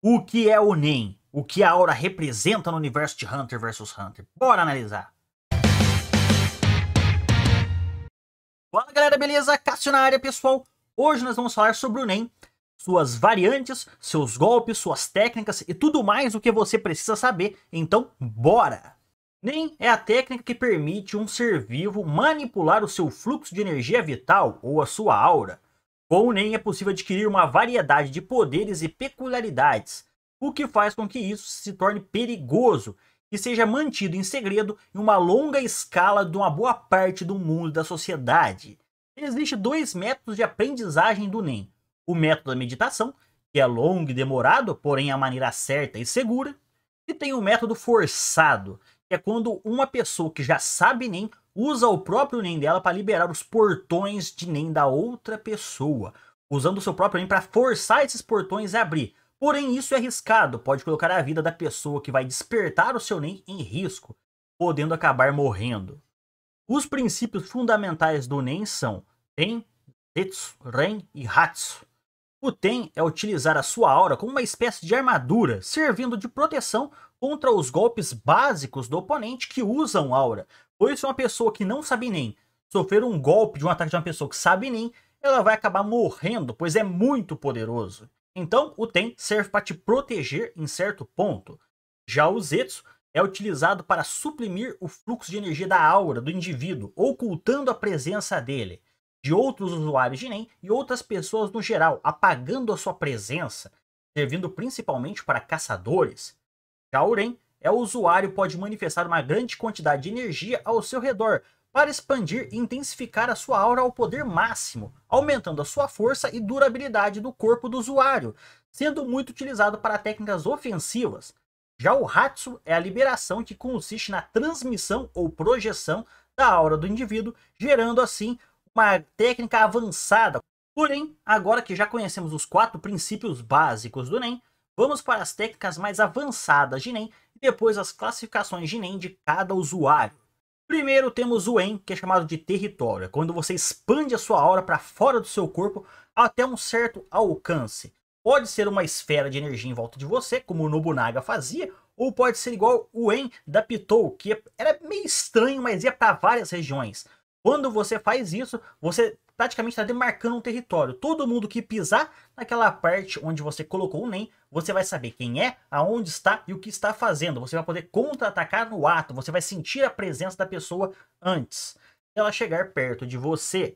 O que é o NEM? O que a aura representa no universo de Hunter vs Hunter? Bora analisar! Fala galera, beleza? Cássio na área, pessoal. Hoje nós vamos falar sobre o NEM, suas variantes, seus golpes, suas técnicas e tudo mais o que você precisa saber. Então, bora! NEM é a técnica que permite um ser vivo manipular o seu fluxo de energia vital ou a sua aura. Com o NEM é possível adquirir uma variedade de poderes e peculiaridades, o que faz com que isso se torne perigoso e seja mantido em segredo em uma longa escala de uma boa parte do mundo da sociedade. Existem dois métodos de aprendizagem do NEM. O método da meditação, que é longo e demorado, porém a maneira certa e segura. E tem o método forçado, que é quando uma pessoa que já sabe NEM usa o próprio NEM dela para liberar os portões de NEM da outra pessoa, usando o seu próprio NEM para forçar esses portões a abrir. Porém, isso é arriscado, pode colocar a vida da pessoa que vai despertar o seu NEM em risco, podendo acabar morrendo. Os princípios fundamentais do NEM são Ten, Zetsu, Ren e Hatsu. O Ten é utilizar a sua aura como uma espécie de armadura, servindo de proteção contra os golpes básicos do oponente que usam aura. Pois se uma pessoa que não sabe NEM sofrer um golpe de um ataque de uma pessoa que sabe NEM, ela vai acabar morrendo, pois é muito poderoso. Então o Ten serve para te proteger em certo ponto. Já o Zetsu é utilizado para suprimir o fluxo de energia da aura do indivíduo, ocultando a presença dele, de outros usuários de NEM e outras pessoas no geral, apagando a sua presença, servindo principalmente para caçadores. Já o Ren é o usuário pode manifestar uma grande quantidade de energia ao seu redor para expandir e intensificar a sua aura ao poder máximo, aumentando a sua força e durabilidade do corpo do usuário, sendo muito utilizado para técnicas ofensivas. Já o Hatsu é a liberação que consiste na transmissão ou projeção da aura do indivíduo, gerando assim uma técnica avançada. Porém, agora que já conhecemos os 4 princípios básicos do NEM, vamos para as técnicas mais avançadas de NEM e depois as classificações de NEM de cada usuário. Primeiro temos o En, que é chamado de território, quando você expande a sua aura para fora do seu corpo até um certo alcance. Pode ser uma esfera de energia em volta de você, como o Nobunaga fazia, ou pode ser igual o En da Pitou, que era meio estranho, mas ia para várias regiões. Quando você faz isso, você praticamente está demarcando um território. Todo mundo que pisar naquela parte onde você colocou o NEM, você vai saber quem é, aonde está e o que está fazendo. Você vai poder contra-atacar no ato, você vai sentir a presença da pessoa antes dela chegar perto de você.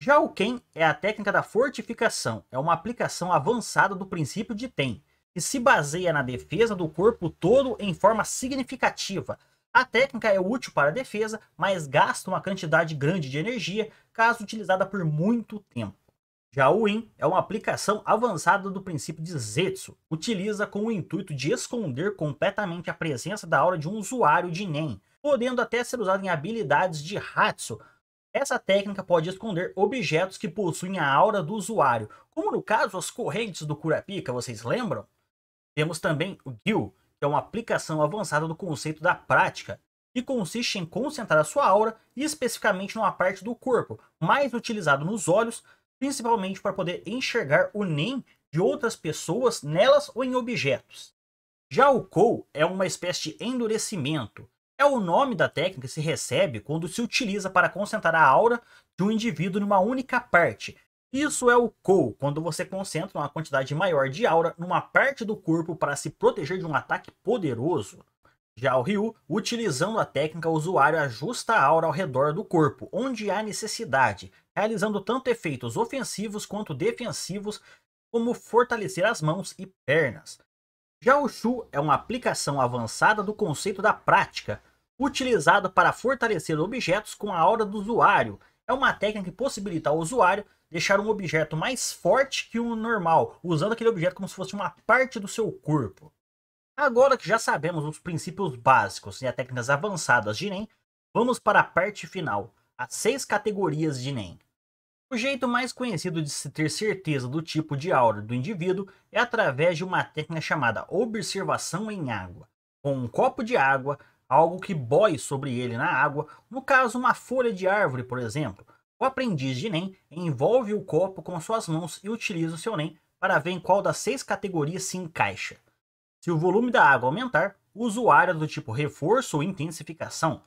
Já o Ken é a técnica da fortificação, é uma aplicação avançada do princípio de Ten, que se baseia na defesa do corpo todo em forma significativa. A técnica é útil para a defesa, mas gasta uma quantidade grande de energia caso utilizada por muito tempo. Já o In é uma aplicação avançada do princípio de Zetsu, utiliza com o intuito de esconder completamente a presença da aura de um usuário de NEM, podendo até ser usado em habilidades de Hatsu. Essa técnica pode esconder objetos que possuem a aura do usuário, como no caso as correntes do Kurapika, vocês lembram? Temos também o Gil, que é uma aplicação avançada do conceito da prática, que consiste em concentrar a sua aura especificamente numa parte do corpo, mais utilizado nos olhos, principalmente para poder enxergar o NEM de outras pessoas nelas ou em objetos. Já o Kou é uma espécie de endurecimento. É o nome da técnica que se recebe quando se utiliza para concentrar a aura de um indivíduo numa única parte. Isso é o Kou, quando você concentra uma quantidade maior de aura numa parte do corpo para se proteger de um ataque poderoso. Já o Ryu, utilizando a técnica, o usuário ajusta a aura ao redor do corpo, onde há necessidade, realizando tanto efeitos ofensivos quanto defensivos, como fortalecer as mãos e pernas. Já o Shu é uma aplicação avançada do conceito da prática, utilizado para fortalecer objetos com a aura do usuário. É uma técnica que possibilita ao usuário deixar um objeto mais forte que o normal, usando aquele objeto como se fosse uma parte do seu corpo. Agora que já sabemos os princípios básicos e as técnicas avançadas de NEM, vamos para a parte final, as 6 categorias de NEM. O jeito mais conhecido de se ter certeza do tipo de aura do indivíduo é através de uma técnica chamada observação em água. Com um copo de água, algo que boie sobre ele na água, no caso uma folha de árvore, por exemplo. O aprendiz de NEM envolve o copo com suas mãos e utiliza o seu NEM para ver em qual das 6 categorias se encaixa. Se o volume da água aumentar, use o área do tipo reforço ou intensificação.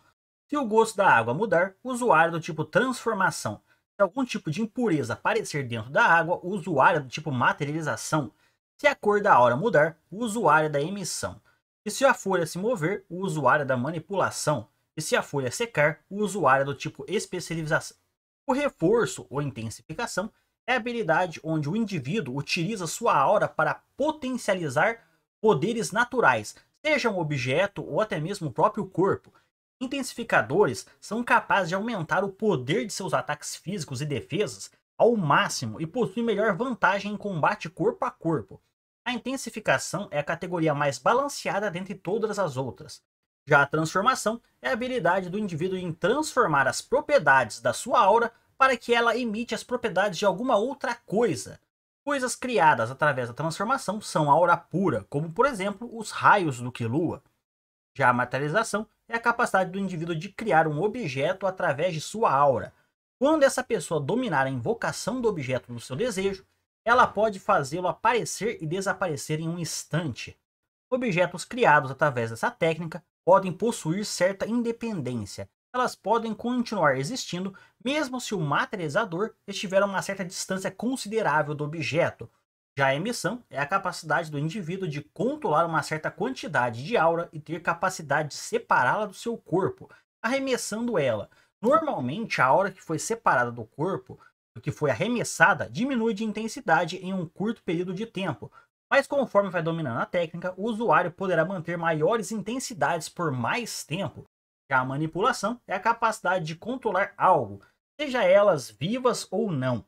Se o gosto da água mudar, use o área do tipo transformação. Se algum tipo de impureza aparecer dentro da água, use o área do tipo materialização. Se a cor da aura mudar, use o área da emissão. E se a folha se mover, use o área da manipulação. E se a folha secar, use o área do tipo especialização. O reforço ou intensificação é a habilidade onde o indivíduo utiliza sua aura para potencializar poderes naturais, seja um objeto ou até mesmo o próprio corpo. Intensificadores são capazes de aumentar o poder de seus ataques físicos e defesas ao máximo e possuem melhor vantagem em combate corpo a corpo. A intensificação é a categoria mais balanceada dentre todas as outras. Já a transformação é a habilidade do indivíduo em transformar as propriedades da sua aura para que ela imite as propriedades de alguma outra coisa. Coisas criadas através da transformação são aura pura, como por exemplo os raios do Killua. Já a materialização é a capacidade do indivíduo de criar um objeto através de sua aura. Quando essa pessoa dominar a invocação do objeto do seu desejo, ela pode fazê-lo aparecer e desaparecer em um instante. Objetos criados através dessa técnica podem possuir certa independência. Elas podem continuar existindo mesmo se o materializador estiver a uma certa distância considerável do objeto. Já a emissão é a capacidade do indivíduo de controlar uma certa quantidade de aura e ter capacidade de separá-la do seu corpo, arremessando ela. Normalmente, a aura que foi separada do corpo, que foi arremessada, diminui de intensidade em um curto período de tempo, mas conforme vai dominando a técnica, o usuário poderá manter maiores intensidades por mais tempo. Já a manipulação é a capacidade de controlar algo, seja elas vivas ou não.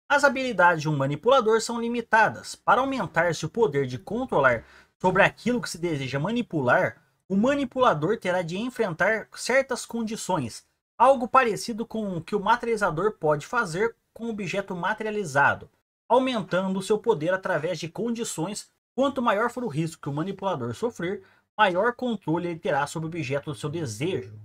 As habilidades de um manipulador são limitadas. Para aumentar-se o poder de controlar sobre aquilo que se deseja manipular, o manipulador terá de enfrentar certas condições, algo parecido com o que o materializador pode fazer com o objeto materializado, aumentando seu poder através de condições. Quanto maior for o risco que o manipulador sofrer, maior controle ele terá sobre o objeto do seu desejo.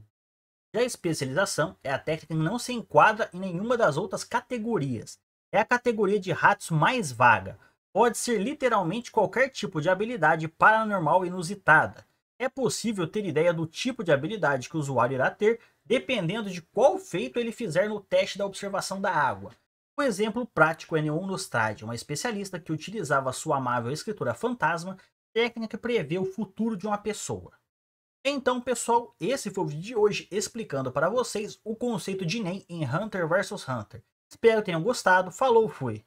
Já a especialização é a técnica que não se enquadra em nenhuma das outras categorias. É a categoria de Hatsu mais vaga. Pode ser literalmente qualquer tipo de habilidade paranormal inusitada. É possível ter ideia do tipo de habilidade que o usuário irá ter, dependendo de qual feito ele fizer no teste da observação da água. Um exemplo prático é Neon Nostrade, uma especialista que utilizava sua amável escritura fantasma, técnica que prevê o futuro de uma pessoa. Então, pessoal, esse foi o vídeo de hoje explicando para vocês o conceito de Nen em Hunter vs Hunter. Espero que tenham gostado. Falou, fui!